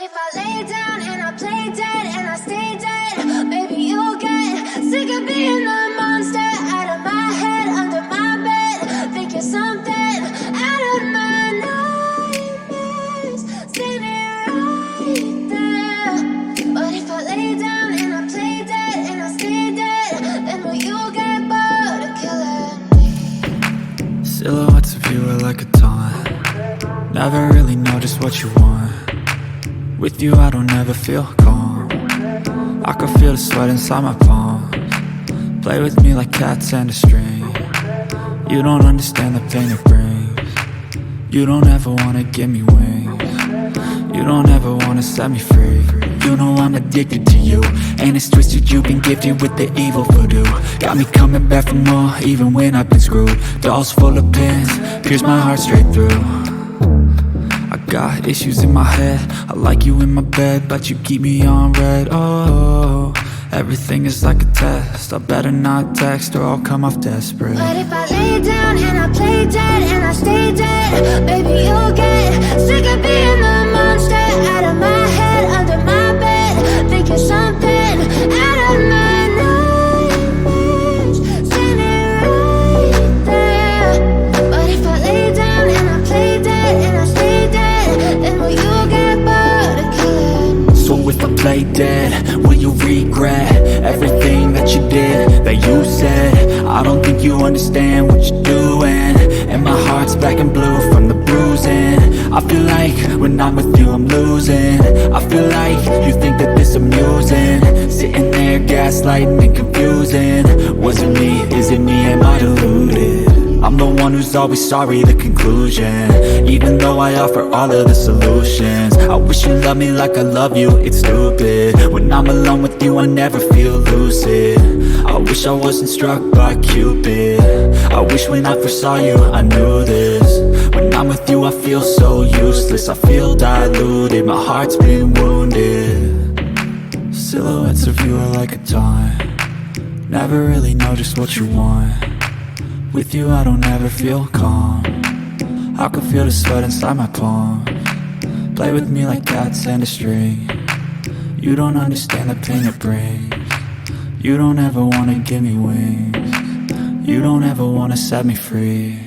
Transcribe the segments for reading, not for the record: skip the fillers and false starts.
if I lay down and I play dead and I stay dead, baby, you'll get sick of being the monster out of my head, under my bed. Think you're something out of my nightmares, standing right there. But if I lay down and I play dead and I stay dead, then will you get bored of killing me? Silhouettes of you are like a taunt. Never really know just what you want. With you I don't ever feel calm. I can feel the sweat inside my palms. Play with me like cats and a string. You don't understand the pain it brings. You don't ever wanna give me wings. You don't ever wanna set me free. You know I'm addicted to you, and it's twisted, you've been gifted with the evil voodoo. Got me coming back for more, even when I've been screwed. Dolls full of pins, pierce my heart straight through. I got issues in my head, I like you in my bed, but you keep me on red. Oh, everything is like a test, I better not text or I'll come off desperate. But if I lay down and I play dead and I stay dead, baby, you'll get sick of being the monster out of my head, under my bed. Think you're something out of my nightmares, standing right there. But if I lay down and I play dead and I stay dead, then will you get bored of killing me? So if I play dead, will you regret everything that you did, that you said? I don't think you understand what you're doing, and my heart's black and blue from the bruising. I feel like when I'm with you I'm losing. I feel like you think that this amusing, sitting there gaslighting and confusing. Was it me? Is it me? Am I deluded? I'm the one who's always sorry, the conclusion, even though I offer all of the solutions. I wish you loved me like I love you, it's stupid. When I'm alone with you I never feel lucid. I wish I wasn't struck by Cupid. I wish when I first saw you I knew this. When I'm with you I feel so useless, I feel diluted, my heart's been wounded. Silhouettes of you are like a taunt. Never really know just what you want. With you I don't ever feel calm. I can feel the sweat inside my palms. Play with me like cats and a string. You don't understand the pain it brings. You don't ever wanna give me wings. You don't ever wanna set me free.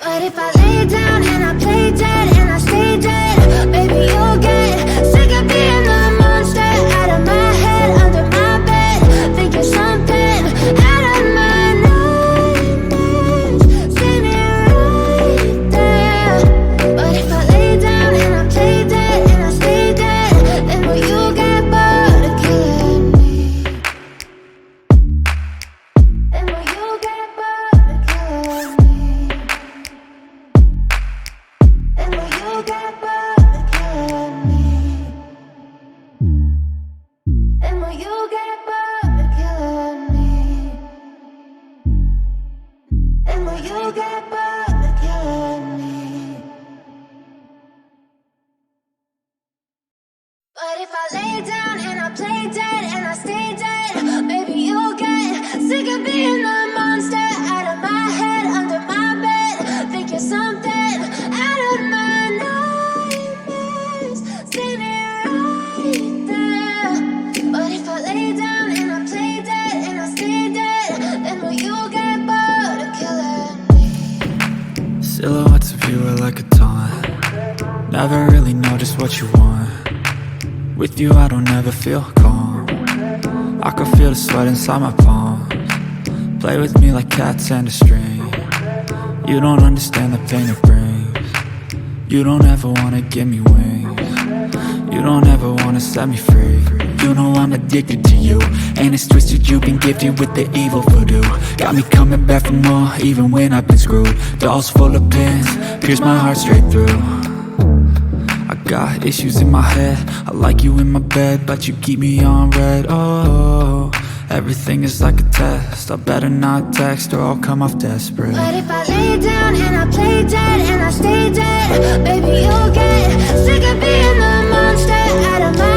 But if I lay down and I play dead and I stay dead, baby, you'll get sick of being the monster out of my head, under my bed. Think you're something out of my nightmares, standing right there. But if I lay down and I play dead and I stay dead, then will you get bored of killing me? Then will you get bored of killing me? And will you get bored of killing me? And will you get bored of killing me? And will you get bored of killing me? But if I lay down and I play dead and I stay dead, baby, you'll get sick of being the monster out of my head, under my bed. Think you're something out of my nightmares, standing right there. But if I lay down and I play dead and I stay dead, then will you get bored of killing me? Silhouettes of you are like a taunt. Never really know just what you want. With you I don't ever feel calm. I can feel the sweat inside my palms. Play with me like cats and a string. You don't understand the pain it brings. You don't ever wanna give me wings. You don't ever wanna set me free. You know I'm addicted to you, and it's twisted, you've been gifted with the evil voodoo. Got me coming back for more, even when I've been screwed. Dolls full of pins, pierce my heart straight through. I got issues in my head, I like you in my bed, but you keep me on red. Oh, everything is like a test, I better not text or I'll come off desperate. But if I lay down and I play dead and I stay dead, baby, you'll get sick of being the monster out of my